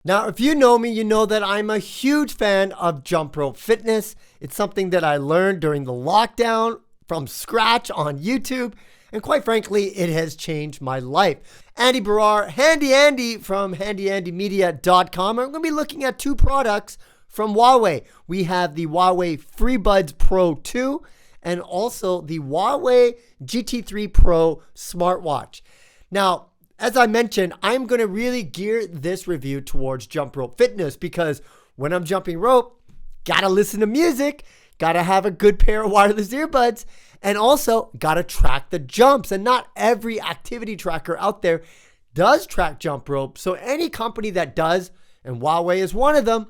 Now, if you know me, you know that I'm a huge fan of jump rope fitness. It's something that I learned during the lockdown from scratch on YouTube. And quite frankly, it has changed my life. Andy Baryer, Handy Andy from handyandymedia.com. I'm going to be looking at two products from Huawei. We have the Huawei Freebuds Pro 2 and also the Huawei GT3 Pro smartwatch. Now, as I mentioned, I'm going to really gear this review towards jump rope fitness because when I'm jumping rope, gotta listen to music, gotta have a good pair of wireless earbuds, and also gotta track the jumps. And not every activity tracker out there does track jump rope. So any company that does, and Huawei is one of them,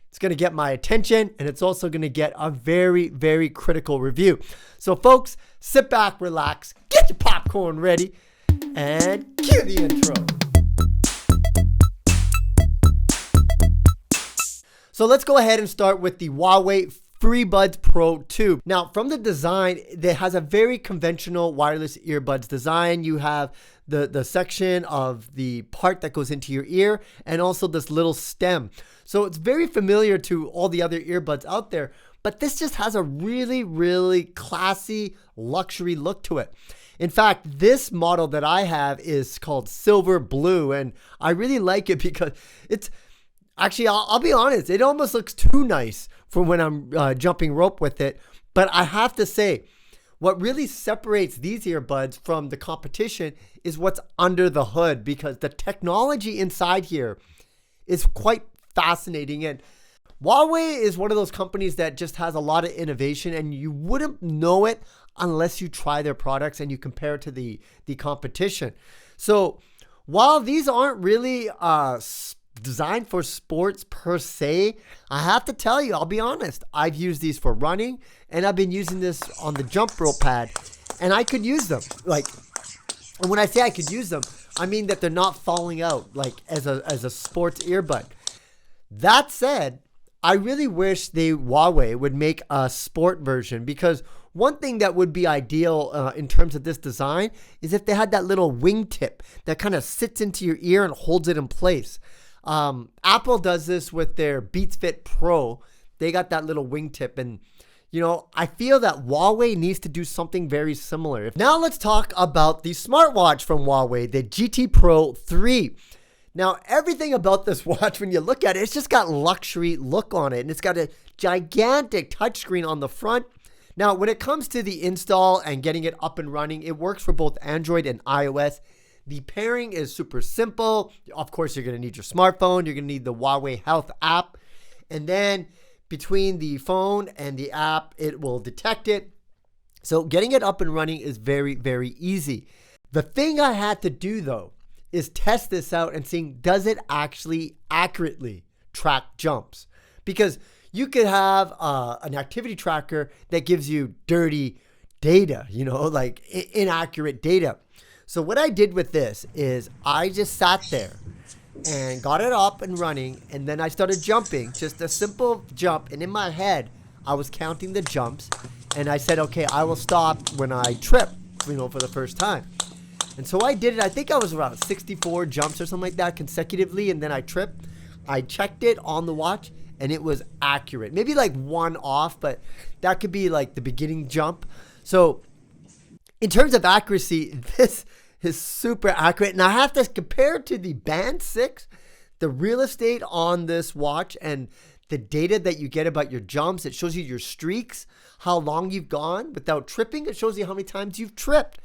it's going to get my attention, and it's also going to get a very, very critical review. So folks, sit back, relax, get your popcorn ready, and cue the intro. So let's go ahead and start with the Huawei Freebuds Pro 2. Now, from the design, it has a very conventional wireless earbuds design. You have the section of the part that goes into your ear and also this little stem. So it's very familiar to all the other earbuds out there, but this just has a really, really classy luxury look to it. In fact, this model that I have is called Silver Blue, and I really like it because it's actually, I'll be honest, it almost looks too nice for when I'm jumping rope with it. But I have to say, what really separates these earbuds from the competition is what's under the hood, because the technology inside here is quite fascinating. And Huawei is one of those companies that just has a lot of innovation, and you wouldn't know it unless you try their products and you compare it to the competition. So while these aren't really designed for sports per se, I have to tell you, I'll be honest, I've used these for running, and I've been using this on the jump rope pad, and I could use them. And when I say I could use them, I mean that they're not falling out like as a sports earbud. That said, I really wish Huawei would make a sport version, because one thing that would be ideal in terms of this design is if they had that little wingtip that kind of sits into your ear and holds it in place. Apple does this with their Beats Fit Pro. They got that little wingtip, and you know, I feel that Huawei needs to do something very similar. Now let's talk about the smartwatch from Huawei, the GT Pro 3. Now, everything about this watch, when you look at it, it's just got luxury look on it, and it's got a gigantic touchscreen on the front. Now, when it comes to the install and getting it up and running, it works for both Android and iOS. The pairing is super simple. Of course, you're going to need your smartphone. You're going to need the Huawei Health app. And then between the phone and the app, it will detect it. So getting it up and running is very, very easy. The thing I had to do, though, is test this out and seeing, does it actually accurately track jumps? Because you could have an activity tracker that gives you dirty data, like inaccurate data. So what I did with this is I just sat there and got it up and running, and then I started jumping, just a simple jump. And in my head, I was counting the jumps, and I said, okay, I will stop when I trip, for the first time. And so I did it. I think I was around 64 jumps or something like that consecutively, and then I tripped. I checked it on the watch, and it was accurate. Maybe like one off, but that could be like the beginning jump. So in terms of accuracy, this is super accurate. And I have to compare it to the Band 6, the real estate on this watch and the data that you get about your jumps. It shows you your streaks, how long you've gone without tripping. It shows you how many times you've tripped.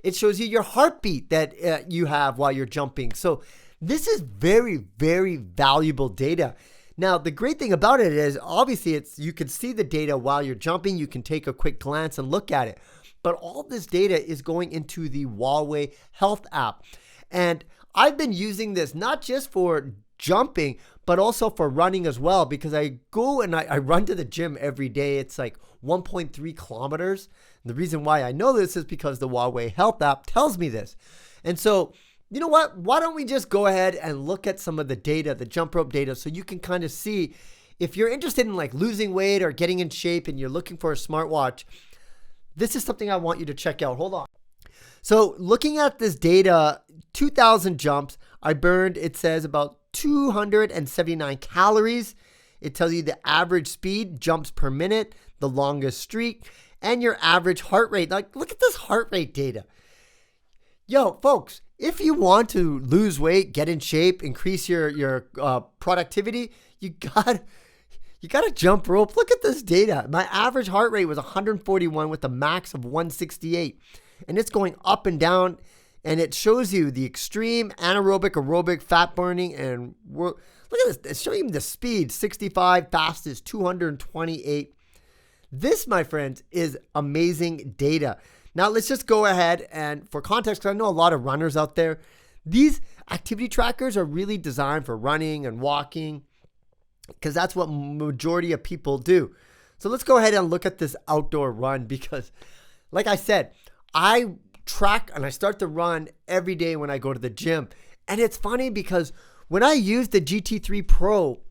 It shows you your heartbeat that you have while you're jumping. So this is very, very valuable data. Now, the great thing about it is obviously you can see the data while you're jumping. You can take a quick glance and look at it. But all this data is going into the Huawei Health app. And I've been using this not just for jumping, but also for running as well, because I go and I run to the gym every day. It's like 1.3 kilometers. And the reason why I know this is because the Huawei Health app tells me this. And so, you know what? Why don't we just go ahead and look at some of the data, the jump rope data, so you can kind of see if you're interested in like losing weight or getting in shape and you're looking for a smartwatch. This is something I want you to check out. Hold on. So looking at this data, 2,000 jumps, I burned, it says, about 279 calories. It tells you the average speed, jumps per minute, the longest streak, and your average heart rate. Like, look at this heart rate data. Yo, folks, if you want to lose weight, get in shape, increase your productivity, you gotta jump rope. Look at this data. My average heart rate was 141 with a max of 168, and it's going up and down. And it shows you the extreme, anaerobic, aerobic, fat burning, and look at this. It's showing you the speed, 65, fastest, 228. This, my friends, is amazing data. Now, let's just go ahead and, for context, because I know a lot of runners out there, these activity trackers are really designed for running and walking, because that's what majority of people do. So let's go ahead and look at this outdoor run, because, like I said, I track and I start to run every day when I go to the gym. And it's funny because when I use the GT3 Pro,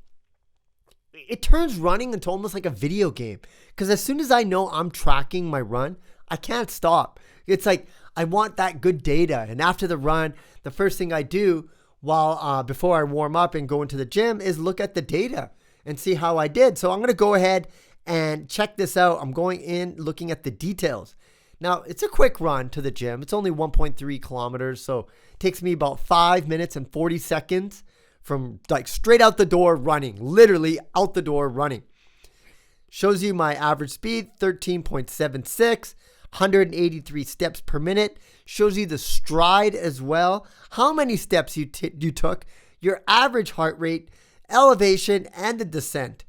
it turns running into almost like a video game. Because as soon as I know I'm tracking my run, I can't stop. It's like I want that good data. And after the run, the first thing I do before I warm up and go into the gym is look at the data and see how I did. So I'm going to go ahead and check this out. I'm going in looking at the details. Now, it's a quick run to the gym. It's only 1.3 kilometers, so it takes me about 5 minutes and 40 seconds from like straight out the door running, literally out the door running. Shows you my average speed, 13.76, 183 steps per minute. Shows you the stride as well, how many steps you took, your average heart rate, elevation, and the descent.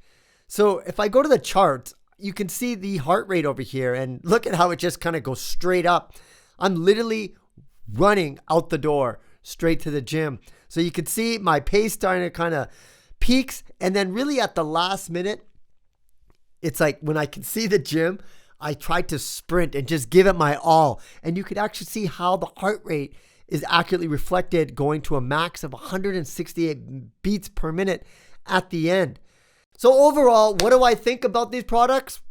So if I go to the charts, you can see the heart rate over here, and look at how it just kind of goes straight up. I'm literally running out the door straight to the gym. So you can see my pace starting to kind of peaks, and then really at the last minute, it's like when I can see the gym, I try to sprint and just give it my all. And you could actually see how the heart rate is accurately reflected, going to a max of 168 beats per minute at the end. So overall, what do I think about these products?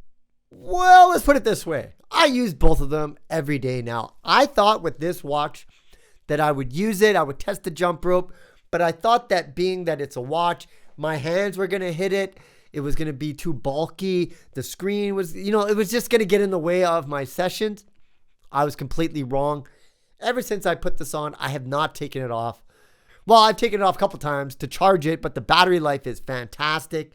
Well, let's put it this way. I use both of them every day now. I thought with this watch that I would use it. I would test the jump rope. But I thought that being that it's a watch, my hands were going to hit it. It was going to be too bulky. The screen was, it was just going to get in the way of my sessions. I was completely wrong. Ever since I put this on, I have not taken it off. Well, I've taken it off a couple times to charge it, but the battery life is fantastic.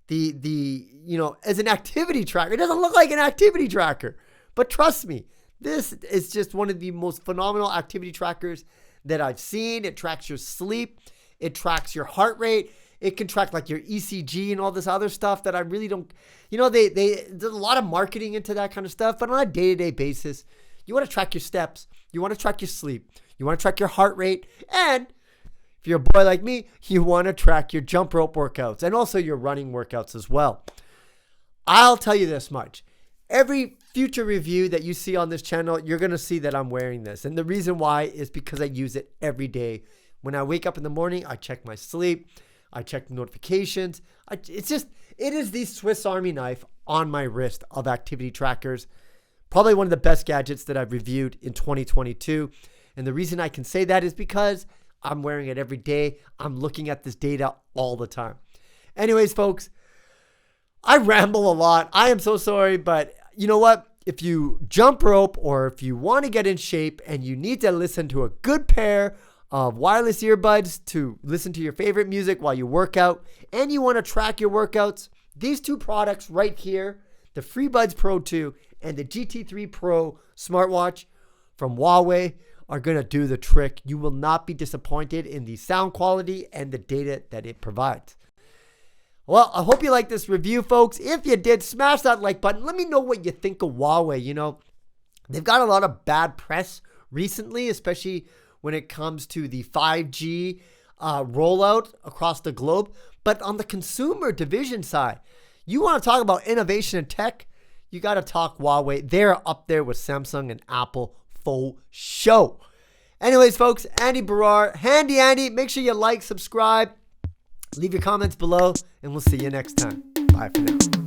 As an activity tracker, it doesn't look like an activity tracker, but trust me, this is just one of the most phenomenal activity trackers that I've seen. It tracks your sleep. It tracks your heart rate. It can track like your ECG and all this other stuff that I really don't, there's a lot of marketing into that kind of stuff, but on a day-to-day basis, you want to track your steps. You want to track your sleep. You want to track your heart rate. And if you're a boy like me, you want to track your jump rope workouts and also your running workouts as well. I'll tell you this much. Every future review that you see on this channel, you're going to see that I'm wearing this. And the reason why is because I use it every day. When I wake up in the morning, I check my sleep. I check notifications. It is the Swiss Army knife on my wrist of activity trackers. Probably one of the best gadgets that I've reviewed in 2022. And the reason I can say that is because I'm wearing it every day. I'm looking at this data all the time. Anyways, folks, I ramble a lot. I am so sorry, but you know what? If you jump rope or if you want to get in shape and you need to listen to a good pair of wireless earbuds to listen to your favorite music while you work out, and you want to track your workouts, these two products right here, the Freebuds Pro 2 and the GT3 Pro smartwatch from Huawei, are going to do the trick. You will not be disappointed in the sound quality and the data that it provides. Well, I hope you liked this review, folks. If you did, smash that like button. Let me know what you think of Huawei. They've got a lot of bad press recently, especially when it comes to the 5G rollout across the globe. But on the consumer division side, you want to talk about innovation and tech, you got to talk Huawei. They're up there with Samsung and Apple for show. Anyways, folks, Andy Baryer, Handy Andy. Make sure you like, subscribe, leave your comments below, and we'll see you next time. Bye for now.